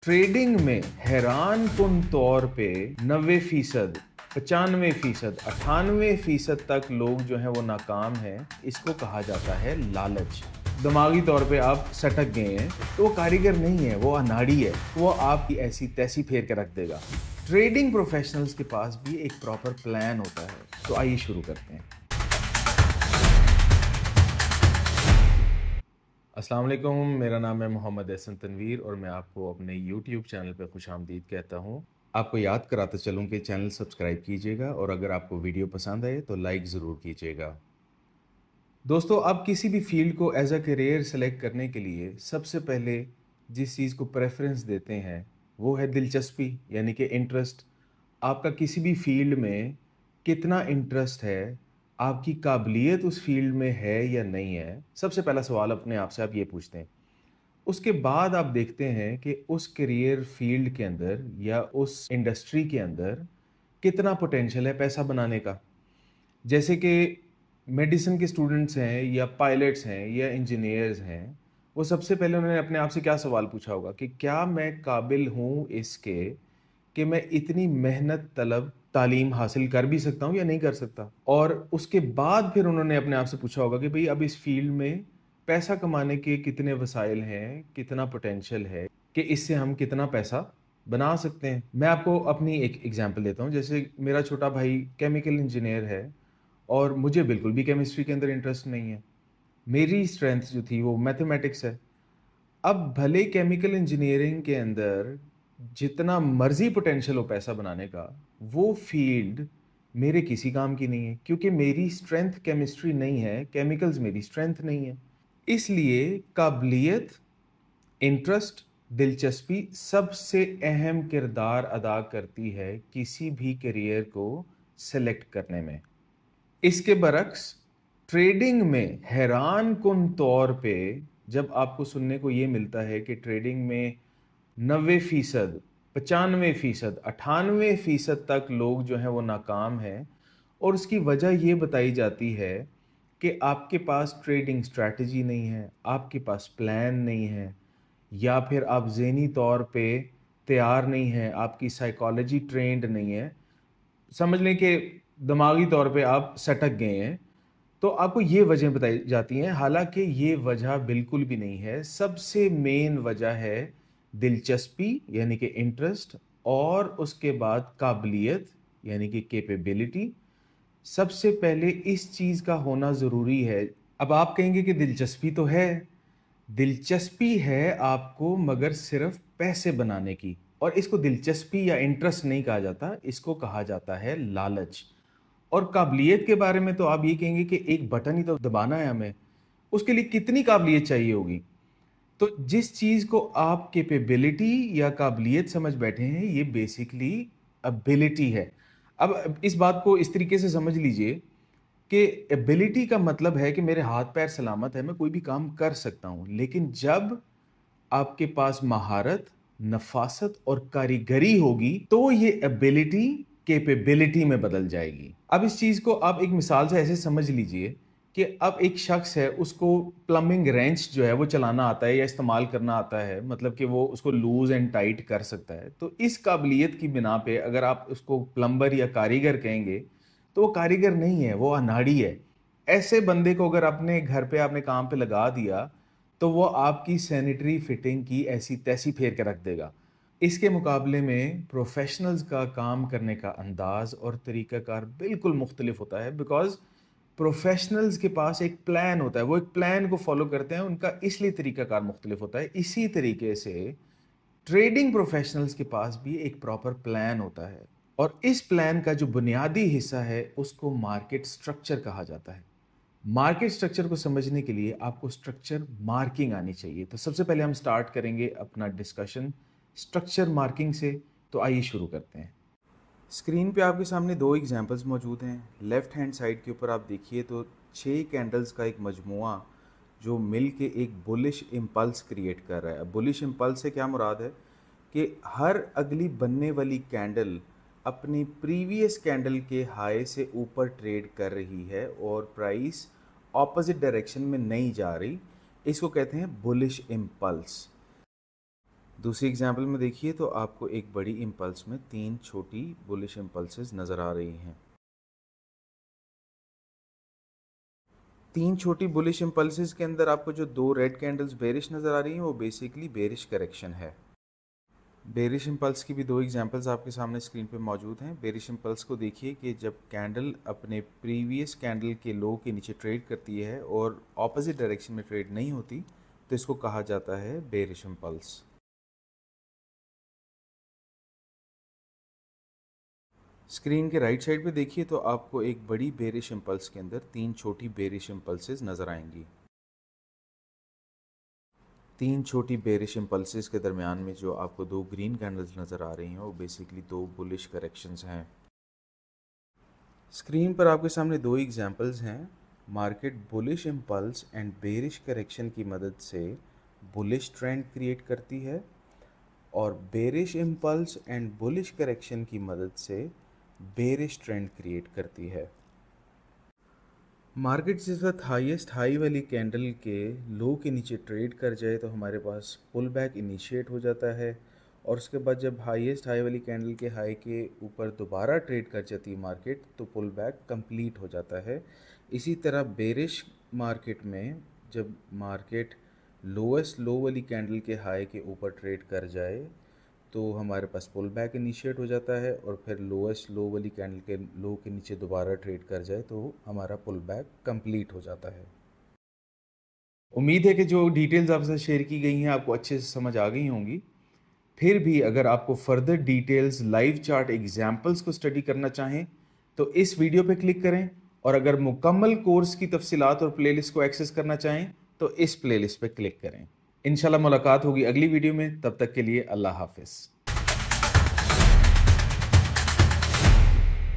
Trading में हैरान कुन तौर पे 90%, 95%, 98% तक लोग जो हैं वो नाकाम हैं। इसको कहा जाता है लालच। दिमागी तौर पे आप सटक गए हैं तो वो कारीगर नहीं है, वो अनाड़ी है। वो आपकी ऐसी तैसी फेर के रख देगा। ट्रेडिंग प्रोफेशनल्स के पास भी एक प्रॉपर प्लान होता है। तो आइए शुरू करते हैं। अस्सलाम वालेकुम, मेरा नाम है मोहम्मद एहसन तनवीर और मैं आपको अपने यूट्यूब चैनल पे खुशामदीद कहता हूँ। आपको याद कराता चलूँ कि चैनल सब्सक्राइब कीजिएगा और अगर आपको वीडियो पसंद आए तो लाइक ज़रूर कीजिएगा। दोस्तों, आप किसी भी फील्ड को एज अ करियर सेलेक्ट करने के लिए सबसे पहले जिस चीज़ को प्रेफरेंस देते हैं वो है दिलचस्पी, यानी कि इंटरेस्ट। आपका किसी भी फील्ड में कितना इंटरेस्ट है, आपकी काबिलियत उस फील्ड में है या नहीं है, सबसे पहला सवाल अपने आप से आप ये पूछते हैं। उसके बाद आप देखते हैं कि उस करियर फील्ड के अंदर या उस इंडस्ट्री के अंदर कितना पोटेंशियल है पैसा बनाने का। जैसे कि मेडिसिन के स्टूडेंट्स हैं या पायलट्स हैं या इंजीनियर्स हैं, वो सबसे पहले उन्होंने अपने आप से क्या सवाल पूछा होगा कि क्या मैं काबिल हूँ इसके कि मैं इतनी मेहनत तलब तालीम हासिल कर भी सकता हूँ या नहीं कर सकता। और उसके बाद फिर उन्होंने अपने आप से पूछा होगा कि भाई अब इस फील्ड में पैसा कमाने के कितने वसाइल हैं, कितना पोटेंशियल है कि इससे हम कितना पैसा बना सकते हैं। मैं आपको अपनी एक एग्जांपल देता हूँ। जैसे मेरा छोटा भाई केमिकल इंजीनियर है और मुझे बिल्कुल भी केमिस्ट्री के अंदर इंटरेस्ट नहीं है। मेरी स्ट्रेंथ जो थी वो मैथमेटिक्स है। अब भले केमिकल इंजीनियरिंग के अंदर जितना मर्जी पोटेंशियल हो पैसा बनाने का, वो फील्ड मेरे किसी काम की नहीं है क्योंकि मेरी स्ट्रेंथ केमिस्ट्री नहीं है, केमिकल्स मेरी स्ट्रेंथ नहीं है। इसलिए काबिलियत, इंटरेस्ट, दिलचस्पी सबसे अहम किरदार अदा करती है किसी भी करियर को सेलेक्ट करने में। इसके बरक्स ट्रेडिंग में हैरान कुन तौर पे जब आपको सुनने को ये मिलता है कि ट्रेडिंग में 90%, 95%, 98% तक लोग जो हैं वो नाकाम हैं और उसकी वजह ये बताई जाती है कि आपके पास ट्रेडिंग स्ट्रैटेजी नहीं है, आपके पास प्लान नहीं है, या फिर आप ज़हनी तौर पे तैयार नहीं हैं, आपकी साइकोलॉजी ट्रेंड नहीं है। समझ लें कि दिमागी तौर पे आप सटक गए हैं, तो आपको ये वजह बताई जाती हैं। हालाँकि ये वजह बिल्कुल भी नहीं है। सबसे मेन वजह है दिलचस्पी, यानी कि इंटरेस्ट, और उसके बाद काबिलियत, यानी कि कैपेबिलिटी। सबसे पहले इस चीज़ का होना ज़रूरी है। अब आप कहेंगे कि दिलचस्पी तो है, दिलचस्पी है आपको मगर सिर्फ़ पैसे बनाने की, और इसको दिलचस्पी या इंटरेस्ट नहीं कहा जाता, इसको कहा जाता है लालच। और काबिलियत के बारे में तो आप ये कहेंगे कि एक बटन ही तो दबाना है हमें, उसके लिए कितनी काबिलियत चाहिए होगी। तो जिस चीज़ को आप कैपेबिलिटी या काबिलियत समझ बैठे हैं, ये बेसिकली एबिलिटी है। अब इस बात को इस तरीके से समझ लीजिए कि एबिलिटी का मतलब है कि मेरे हाथ पैर सलामत है, मैं कोई भी काम कर सकता हूँ। लेकिन जब आपके पास महारत, नफासत और कारीगरी होगी तो ये एबिलिटी कैपेबिलिटी में बदल जाएगी। अब इस चीज को आप एक मिसाल से ऐसे समझ लीजिए कि अब एक शख्स है, उसको प्लम्बिंग रेंच जो है वो चलाना आता है या इस्तेमाल करना आता है, मतलब कि वो उसको लूज एंड टाइट कर सकता है। तो इस काबिलियत की बिना पे अगर आप उसको प्लम्बर या कारीगर कहेंगे तो वो कारीगर नहीं है, वो अनाड़ी है। ऐसे बंदे को अगर अपने घर पे आपने काम पे लगा दिया तो वो आपकी सैनिटरी फिटिंग की ऐसी तैसी फेर के रख देगा। इसके मुकाबले में प्रोफेशनल्स का काम करने का अंदाज और तरीक़ाकार बिल्कुल मुख्तलिफ होता है, बिकॉज़ प्रोफेशनल्स के पास एक प्लान होता है, वो एक प्लान को फॉलो करते हैं, उनका इसलिए तरीक़ाकार मुख्तलिफ होता है। इसी तरीके से ट्रेडिंग प्रोफेशनल्स के पास भी एक प्रॉपर प्लान होता है और इस प्लान का जो बुनियादी हिस्सा है उसको मार्केट स्ट्रक्चर कहा जाता है। मार्केट स्ट्रक्चर को समझने के लिए आपको स्ट्रक्चर मार्किंग आनी चाहिए। तो सबसे पहले हम स्टार्ट करेंगे अपना डिस्कशन स्ट्रक्चर मार्किंग से। तो आइए शुरू करते हैं। स्क्रीन पे आपके सामने दो एग्जांपल्स मौजूद हैं। लेफ़्ट हैंड साइड के ऊपर आप देखिए तो 6 कैंडल्स का एक मजमुआ जो मिल के एक बुलिश इम्पल्स क्रिएट कर रहा है। बुलिश इम्पल्स से क्या मुराद है कि हर अगली बनने वाली कैंडल अपनी प्रीवियस कैंडल के हाई से ऊपर ट्रेड कर रही है और प्राइस ऑपोजिट डायरेक्शन में नहीं जा रही। इसको कहते हैं बुलिश इम्पल्स। दूसरी एग्जांपल में देखिए तो आपको एक बड़ी इम्पल्स में 3 छोटी बुलिश इम्पल्सेस नज़र आ रही हैं। 3 छोटी बुलिश इम्पल्सेस के अंदर आपको जो 2 रेड कैंडल्स बेरिश नज़र आ रही हैं वो बेसिकली बेरिश करेक्शन है। बेरिश इम्पल्स की भी 2 एग्जांपल्स आपके सामने स्क्रीन पे मौजूद हैं। बेरिश इम्पल्स को देखिए कि जब कैंडल अपने प्रीवियस कैंडल के लो के नीचे ट्रेड करती है और ऑपोजिट डायरेक्शन में ट्रेड नहीं होती तो इसको कहा जाता है बेरिश इम्पल्स। स्क्रीन के राइट साइड पे देखिए तो आपको एक बड़ी बेरिश इम्पल्स के अंदर 3 छोटी बेरिश इम्पल्सेस नज़र आएंगी। 3 छोटी बेरिश इम्पल्सेस के दरमियान में जो आपको 2 ग्रीन कैंडल्स नज़र आ रही हैं वो बेसिकली 2 बुलिश करेक्शंस हैं। स्क्रीन पर आपके सामने 2 एग्जांपल्स हैं। Market bullish impulse and bearish correction की मदद से बुलिश ट्रेंड क्रिएट करती है और bearish impulse and bullish correction की मदद से बेरिश ट्रेंड क्रिएट करती है। मार्केट जिस वक्त हाईएस्ट हाई वाली कैंडल के लो के नीचे ट्रेड कर जाए तो हमारे पास पुल बैक इनिशिएट हो जाता है और उसके बाद जब हाईएस्ट हाई वाली कैंडल के हाई के ऊपर दोबारा ट्रेड कर जाती है मार्केट तो पुल बैक कंप्लीट हो जाता है। इसी तरह बेरिश मार्केट में जब मार्केट लोएस्ट लो वाली कैंडल के हाई के ऊपर ट्रेड कर जाए तो हमारे पास पुल बैक इनिशिएट हो जाता है और फिर लोएस्ट लो वाली कैंडल के लो के नीचे दोबारा ट्रेड कर जाए तो हमारा पुल बैक कंप्लीट हो जाता है। उम्मीद है कि जो डिटेल्स आपसे शेयर की गई हैं आपको अच्छे से समझ आ गई होंगी। फिर भी अगर आपको further details live chart examples को स्टडी करना चाहें तो इस वीडियो पे क्लिक करें और अगर मुकम्मल कोर्स की तफसीलात और प्लेलिस्ट को एक्सेस करना चाहें तो इस प्लेलिस्ट पे क्लिक करें। इंशाल्लाह मुलाकात होगी अगली वीडियो में, तब तक के लिए अल्लाह हाफिज़।